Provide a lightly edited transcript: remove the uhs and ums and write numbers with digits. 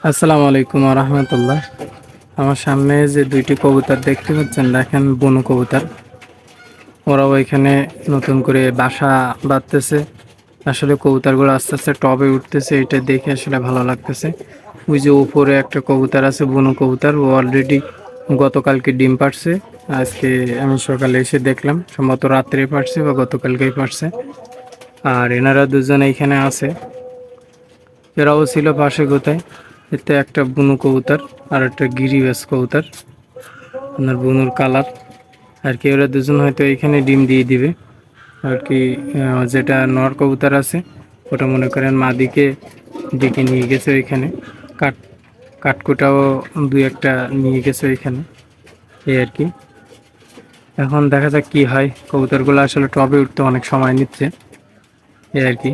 আসসালামু আলাইকুম রহমতুল্লাহ। আমার সামনে যে দুইটি কবুতর দেখতে পাচ্ছেন, দেখেন বনু কবুতর। ওরাও এখানে নতুন করে বাসা বাঁধতেছে। আসলে কবুতরগুলো আস্তে আস্তে টবে উঠতেছে, এটা দেখে আসলে ভালো লাগতেছে। ওই যে উপরে একটা কবুতর আছে, বনু কবুতর, ও অলরেডি গতকালকে ডিম পাড়ছে। আজকে আমি সকালে এসে দেখলাম, সম্ভবত রাত্রে পাড়ছে বা গতকালকেই পাড়ছে। আর এনারা দুজন এইখানে আছে, এরাও ছিল পাশে কোথায়। এতে একটা বুনু কবুতর আর একটা গিরিবাজ কবুতর, আপনার বুনুর কালার আর কি। ওরা দুজন হয়তো এখানে ডিম দিয়ে দিবে আর কি। যেটা নর কবুতর আছে ওটা মনে করেন মাদিকে ডেকে নিয়ে গেছে ওইখানে। কাঠ কাঠকুটাও দুই একটা নিয়ে গেছে ওইখানে, এই আর কি। এখন দেখা যাক কি হয়। কবুতরগুলো আসলে টবে উঠতে অনেক সময় নিচ্ছে, এই আর কি।